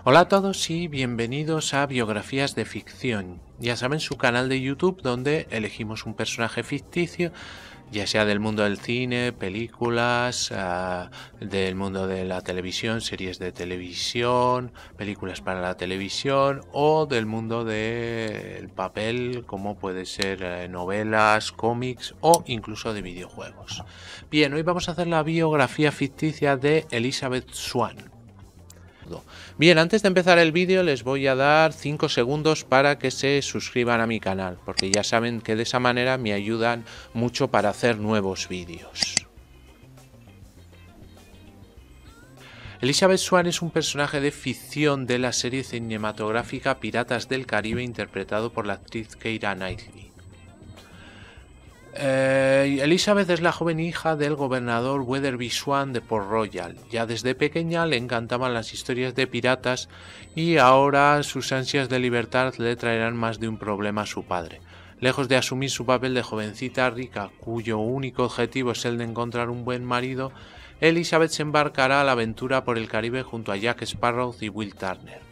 Hola a todos y bienvenidos a Biografías de Ficción. Ya saben, su canal de YouTube donde elegimos un personaje ficticio, ya sea del mundo del cine, películas, del mundo de la televisión, series de televisión, películas para la televisión o del mundo del papel, como puede ser novelas, cómics o incluso de videojuegos. Bien, hoy vamos a hacer la biografía ficticia de Elizabeth Swann. Bien, antes de empezar el vídeo les voy a dar 5 segundos para que se suscriban a mi canal, porque ya saben que de esa manera me ayudan mucho para hacer nuevos vídeos. Elizabeth Swann es un personaje de ficción de la serie cinematográfica Piratas del Caribe interpretado por la actriz Keira Knightley. Elizabeth es la joven hija del gobernador Weatherby Swann de Port Royal. Ya desde pequeña le encantaban las historias de piratas y ahora sus ansias de libertad le traerán más de un problema a su padre. Lejos de asumir su papel de jovencita rica, cuyo único objetivo es el de encontrar un buen marido, Elizabeth se embarcará a la aventura por el Caribe junto a Jack Sparrow y Will Turner.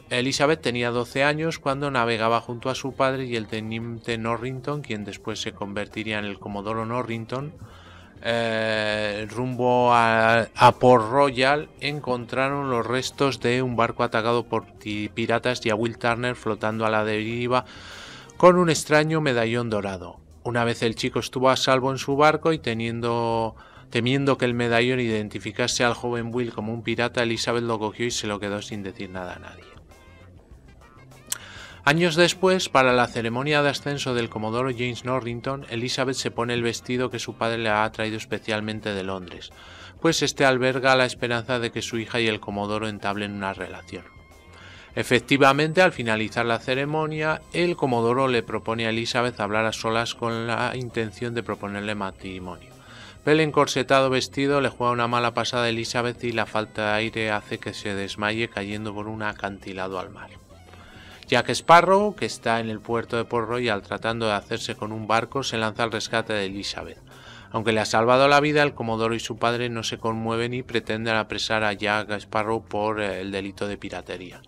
Elizabeth tenía 12 años cuando navegaba junto a su padre y el teniente Norrington, quien después se convertiría en el comodoro Norrington, rumbo a Port Royal. Encontraron los restos de un barco atacado por piratas y a Will Turner flotando a la deriva con un extraño medallón dorado. Una vez el chico estuvo a salvo en su barco y temiendo que el medallón identificase al joven Will como un pirata, Elizabeth lo cogió y se lo quedó sin decir nada a nadie. Años después, para la ceremonia de ascenso del comodoro James Norrington, Elizabeth se pone el vestido que su padre le ha traído especialmente de Londres, pues este alberga la esperanza de que su hija y el comodoro entablen una relación. Efectivamente, al finalizar la ceremonia, el comodoro le propone a Elizabeth hablar a solas con la intención de proponerle matrimonio. Pero el encorsetado vestido le juega una mala pasada a Elizabeth y la falta de aire hace que se desmaye cayendo por un acantilado al mar. Jack Sparrow, que está en el puerto de Port Royal tratando de hacerse con un barco, se lanza al rescate de Elizabeth. Aunque le ha salvado la vida, el comodoro y su padre no se conmueven y pretenden apresar a Jack Sparrow por el delito de piratería.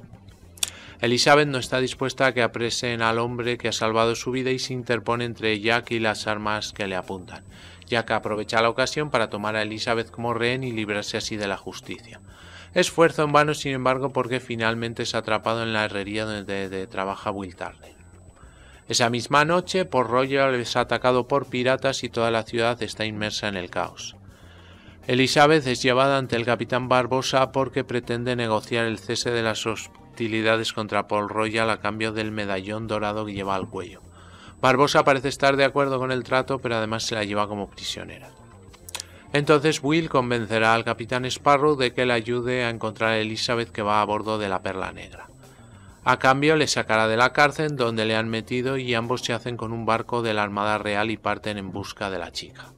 Elizabeth no está dispuesta a que apresen al hombre que ha salvado su vida y se interpone entre Jack y las armas que le apuntan. Jack aprovecha la ocasión para tomar a Elizabeth como rehén y librarse así de la justicia. Esfuerzo en vano, sin embargo, porque finalmente es atrapado en la herrería donde trabaja Will Turner. Esa misma noche, Port Royal es atacado por piratas y toda la ciudad está inmersa en el caos. Elizabeth es llevada ante el capitán Barbosa porque pretende negociar el cese de las hostilidades contra Port Royal a cambio del medallón dorado que lleva al cuello. Barbosa parece estar de acuerdo con el trato, pero además se la lleva como prisionera. Entonces Will convencerá al capitán Sparrow de que le ayude a encontrar a Elizabeth, que va a bordo de la Perla Negra. A cambio le sacará de la cárcel donde le han metido y ambos se hacen con un barco de la Armada Real y parten en busca de la chica.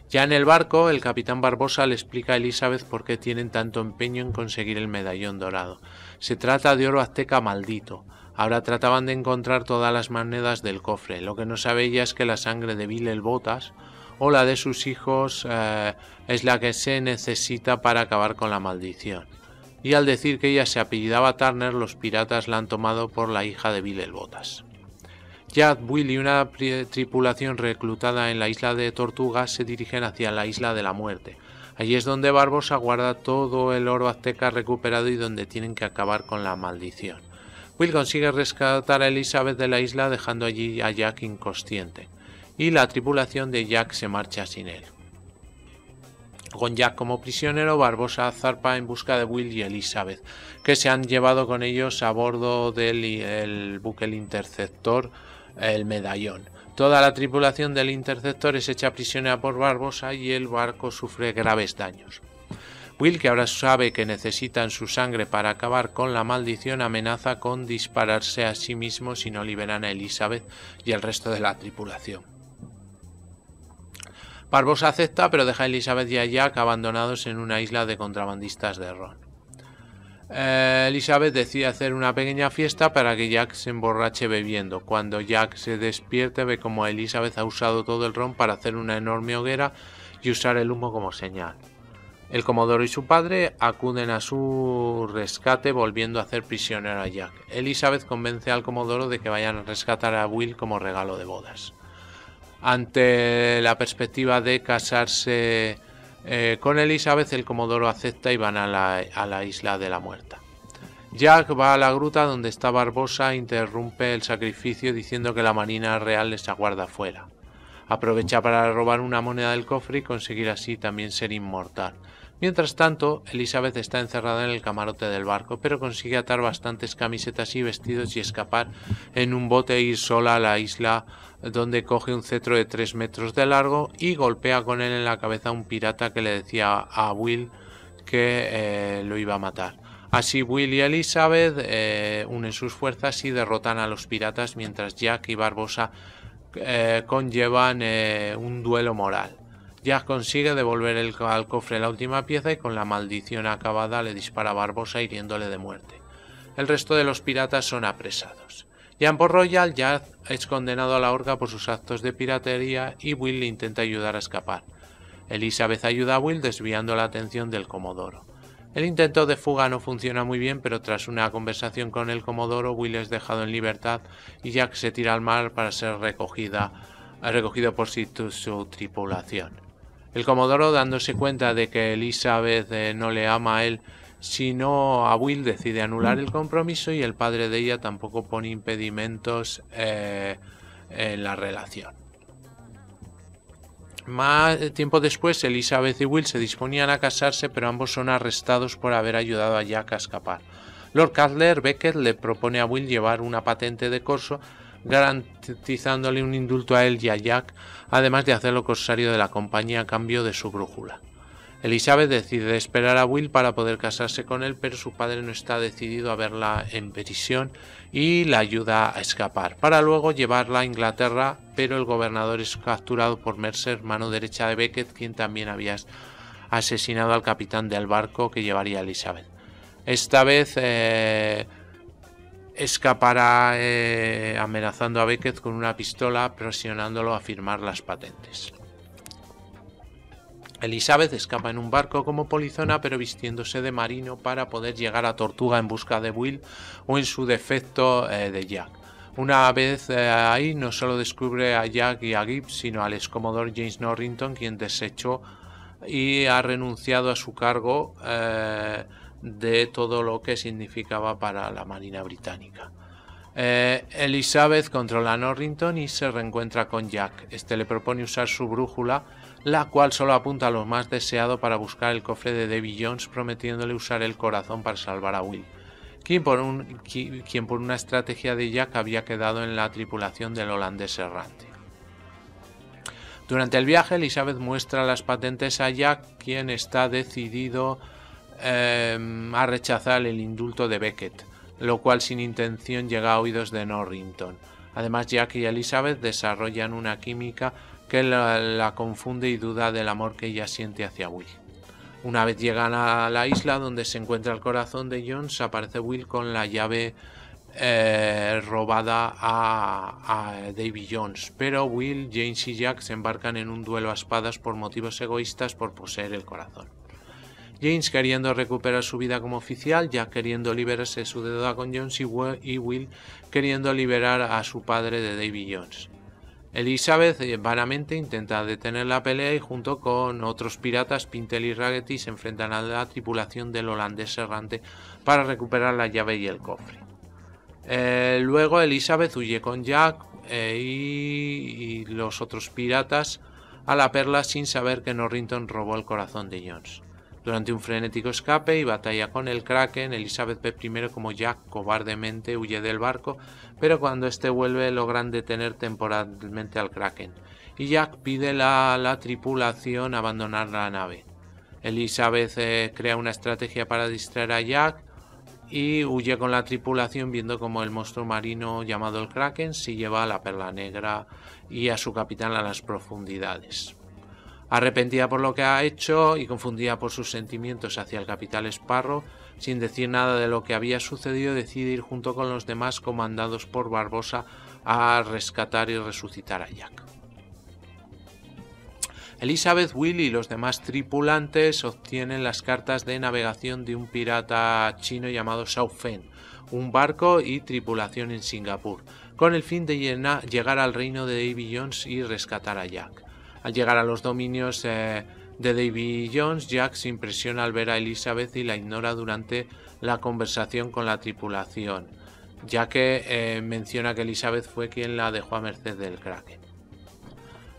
Ya en el barco, el capitán Barbosa le explica a Elizabeth por qué tienen tanto empeño en conseguir el medallón dorado. Se trata de oro azteca maldito. Ahora trataban de encontrar todas las monedas del cofre. Lo que no sabe ella es que la sangre de Bill el Botas o la de sus hijos es la que se necesita para acabar con la maldición. Y al decir que ella se apellidaba Turner, los piratas la han tomado por la hija de Bill el Botas. Jack, Will y una tripulación reclutada en la isla de Tortugas se dirigen hacia la isla de la muerte. Allí es donde Barbosa guarda todo el oro azteca recuperado y donde tienen que acabar con la maldición. Will consigue rescatar a Elizabeth de la isla dejando allí a Jack inconsciente, y la tripulación de Jack se marcha sin él. Con Jack como prisionero, Barbosa zarpa en busca de Will y Elizabeth, que se han llevado con ellos a bordo del buque el Interceptor, el Medallón. Toda la tripulación del Interceptor es hecha prisionera por Barbosa y el barco sufre graves daños. Will, que ahora sabe que necesitan su sangre para acabar con la maldición, amenaza con dispararse a sí mismo si no liberan a Elizabeth y el resto de la tripulación. Barbosa acepta, pero deja a Elizabeth y a Jack abandonados en una isla de contrabandistas de ron. Elizabeth decide hacer una pequeña fiesta para que Jack se emborrache bebiendo. Cuando Jack se despierte, ve como Elizabeth ha usado todo el ron para hacer una enorme hoguera y usar el humo como señal. El comodoro y su padre acuden a su rescate, volviendo a hacer prisionero a Jack. Elizabeth convence al comodoro de que vayan a rescatar a Will como regalo de bodas. Ante la perspectiva de casarse con Elizabeth, el comodoro acepta y van a la isla de la muerta. Jack va a la gruta donde está Barbossa e interrumpe el sacrificio diciendo que la Marina Real les aguarda afuera. Aprovecha para robar una moneda del cofre y conseguir así también ser inmortal. Mientras tanto, Elizabeth está encerrada en el camarote del barco, pero consigue atar bastantes camisetas y vestidos y escapar en un bote e ir sola a la isla, donde coge un cetro de 3 metros de largo y golpea con él en la cabeza a un pirata que le decía a Will que lo iba a matar. Así Will y Elizabeth unen sus fuerzas y derrotan a los piratas, mientras Jack y Barbossa conllevan un duelo moral. Jack consigue devolver al cofre la última pieza y con la maldición acabada le dispara a Barbossa, hiriéndole de muerte. El resto de los piratas son apresados. Ya en Port Royal, Jack es condenado a la horca por sus actos de piratería y Will le intenta ayudar a escapar. Elizabeth ayuda a Will desviando la atención del comodoro. El intento de fuga no funciona muy bien, pero tras una conversación con el comodoro, Will es dejado en libertad y Jack se tira al mar para ser recogido por su tripulación. El comodoro, dándose cuenta de que Elizabeth no le ama a él sino a Will, decide anular el compromiso y el padre de ella tampoco pone impedimentos en la relación. Más tiempo después, Elizabeth y Will se disponían a casarse, pero ambos son arrestados por haber ayudado a Jack a escapar. Lord Cutler Beckett le propone a Will llevar una patente de corso, garantizándole un indulto a él y a Jack, además de hacerlo corsario de la compañía a cambio de su brújula. Elizabeth decide esperar a Will para poder casarse con él, pero su padre no está decidido a verla en prisión y la ayuda a escapar, para luego llevarla a Inglaterra, pero el gobernador es capturado por Mercer, mano derecha de Beckett, quien también había asesinado al capitán del barco que llevaría a Elizabeth. Esta vez escapará amenazando a Beckett con una pistola, presionándolo a firmar las patentes. Elizabeth escapa en un barco como polizona, pero vistiéndose de marino para poder llegar a Tortuga en busca de Will o en su defecto de Jack. Una vez ahí no solo descubre a Jack y a Gibbs, sino al excomodoro James Norrington, quien desechó y ha renunciado a su cargo de todo lo que significaba para la Marina Británica. Elizabeth controla a Norrington y se reencuentra con Jack. Este le propone usar su brújula, la cual solo apunta a lo más deseado para buscar el cofre de Davy Jones, prometiéndole usar el corazón para salvar a Will, quien por una estrategia de Jack había quedado en la tripulación del holandés errante. Durante el viaje, Elizabeth muestra las patentes a Jack, quien está decidido a rechazar el indulto de Beckett, lo cual sin intención llega a oídos de Norrington. Además, Jack y Elizabeth desarrollan una química que la confunde y duda del amor que ella siente hacia Will. Una vez llegan a la isla donde se encuentra el corazón de Jones, aparece Will con la llave robada a Davy Jones, pero Will, James y Jack se embarcan en un duelo a espadas por motivos egoístas por poseer el corazón. James queriendo recuperar su vida como oficial, Jack queriendo liberarse de su deuda con Jones y Will queriendo liberar a su padre de Davy Jones. Elizabeth vanamente intenta detener la pelea y junto con otros piratas, Pintel y Raggedy, se enfrentan a la tripulación del holandés errante para recuperar la llave y el cofre. Luego Elizabeth huye con Jack y los otros piratas a la perla sin saber que Norrington robó el corazón de Jones. Durante un frenético escape y batalla con el Kraken, Elizabeth ve primero como Jack cobardemente huye del barco, pero cuando este vuelve logran detener temporalmente al Kraken, y Jack pide a la tripulación abandonar la nave. Elizabeth crea una estrategia para distraer a Jack y huye con la tripulación, viendo como el monstruo marino llamado el Kraken se lleva a la Perla Negra y a su capitán a las profundidades. Arrepentida por lo que ha hecho y confundida por sus sentimientos hacia el capitán Sparrow, sin decir nada de lo que había sucedido, decide ir junto con los demás comandados por Barbossa a rescatar y resucitar a Jack. Elizabeth, Will y los demás tripulantes obtienen las cartas de navegación de un pirata chino llamado Xiao Fen, un barco y tripulación en Singapur, con el fin de llegar al reino de Davy Jones y rescatar a Jack. Al llegar a los dominios de Davy Jones, Jack se impresiona al ver a Elizabeth y la ignora durante la conversación con la tripulación, ya que menciona que Elizabeth fue quien la dejó a merced del Kraken.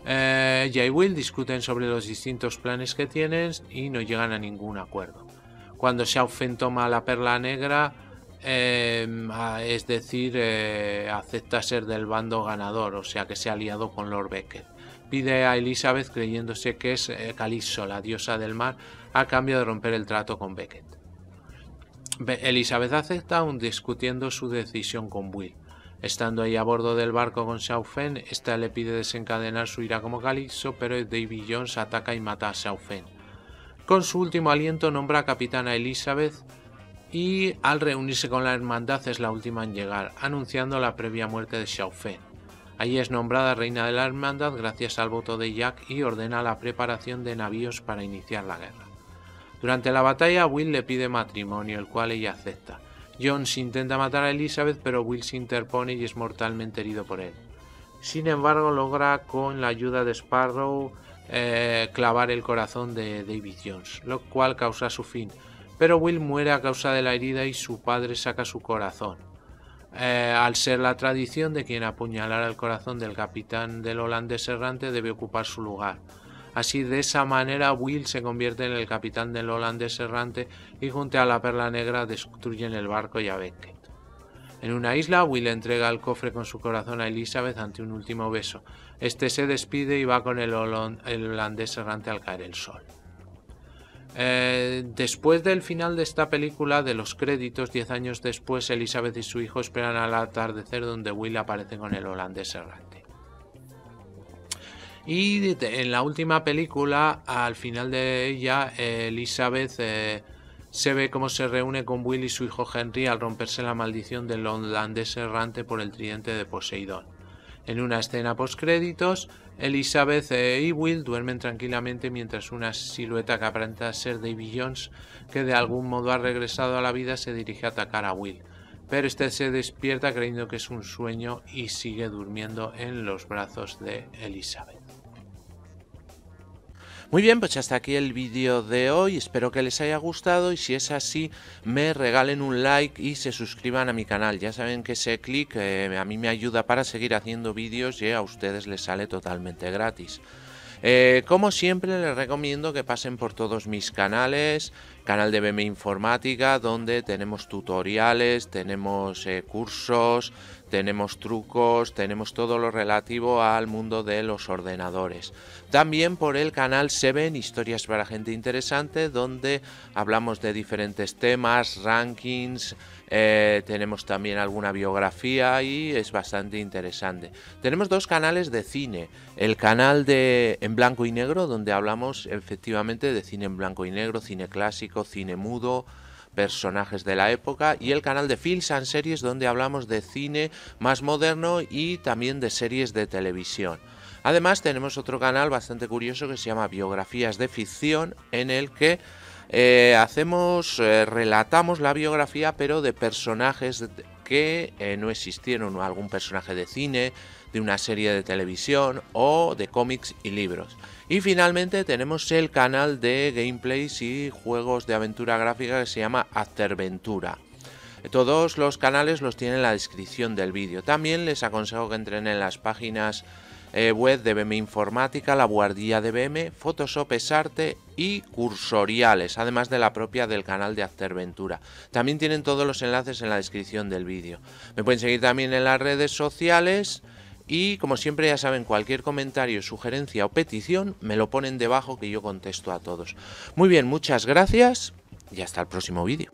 Jay y Will discuten sobre los distintos planes que tienen y no llegan a ningún acuerdo. Cuando Xiao Fen toma la perla negra, es decir, acepta ser del bando ganador, o sea que se ha aliado con Lord Beckett. Pide a Elizabeth creyéndose que es Calypso, la diosa del mar, a cambio de romper el trato con Beckett. Elizabeth acepta, aún discutiendo su decisión con Will. Estando ahí a bordo del barco con Xiao Fen, esta le pide desencadenar su ira como Calypso, pero Davy Jones ataca y mata a Xiao Fen. Con su último aliento nombra a capitana a Elizabeth y al reunirse con la hermandad es la última en llegar, anunciando la previa muerte de Xiao Fen. Allí es nombrada reina de la hermandad gracias al voto de Jack y ordena la preparación de navíos para iniciar la guerra. Durante la batalla, Will le pide matrimonio, el cual ella acepta. Jones intenta matar a Elizabeth, pero Will se interpone y es mortalmente herido por él. Sin embargo, logra con la ayuda de Sparrow clavar el corazón de Davy Jones, lo cual causa su fin, pero Will muere a causa de la herida y su padre saca su corazón. Al ser la tradición de quien apuñalara el corazón del capitán del holandés errante debe ocupar su lugar. Así, de esa manera, Will se convierte en el capitán del holandés errante y junto a la perla negra destruyen el barco y a Beckett. En una isla, Will entrega el cofre con su corazón a Elizabeth ante un último beso. Este se despide y va con el holandés errante al caer el sol. Después del final de esta película, de los créditos, 10 años después, Elizabeth y su hijo esperan al atardecer donde Will aparece con el holandés errante. Y en la última película, al final de ella, Elizabeth se ve cómo se reúne con Will y su hijo Henry al romperse la maldición del holandés errante por el tridente de Poseidón. En una escena postcréditos, Elizabeth y Will duermen tranquilamente mientras una silueta que aparenta ser Davy Jones, que de algún modo ha regresado a la vida, se dirige a atacar a Will. Pero este se despierta creyendo que es un sueño y sigue durmiendo en los brazos de Elizabeth. Muy bien, pues hasta aquí el vídeo de hoy, espero que les haya gustado y si es así me regalen un like y se suscriban a mi canal. Ya saben que ese clic a mí me ayuda para seguir haciendo vídeos y a ustedes les sale totalmente gratis. Como siempre les recomiendo que pasen por todos mis canales, canal de BM Informática, donde tenemos tutoriales, tenemos cursos, tenemos trucos, tenemos todo lo relativo al mundo de los ordenadores. También por el canal Seven, historias para gente interesante, donde hablamos de diferentes temas, rankings, tenemos también alguna biografía y es bastante interesante. Tenemos dos canales de cine, el canal de en blanco y negro, donde hablamos efectivamente de cine en blanco y negro, cine clásico, cine mudo, personajes de la época, y el canal de Films and Series, donde hablamos de cine más moderno y también de series de televisión. Además tenemos otro canal bastante curioso que se llama Biografías de Ficción, en el que relatamos la biografía pero de personajes que no existieron, algún personaje de cine, de una serie de televisión o de cómics y libros. Y finalmente tenemos el canal de gameplays y juegos de aventura gráfica que se llama Afterventura. Todos los canales los tienen en la descripción del vídeo. También les aconsejo que entren en las páginas web de BM Informática, La Buhardilla de BM, Photoshop es Arte y Cursoriales, además de la propia del canal de Afterventura. También tienen todos los enlaces en la descripción del vídeo. Me pueden seguir también en las redes sociales y, como siempre, ya saben, cualquier comentario, sugerencia o petición me lo ponen debajo que yo contesto a todos. Muy bien, muchas gracias y hasta el próximo vídeo.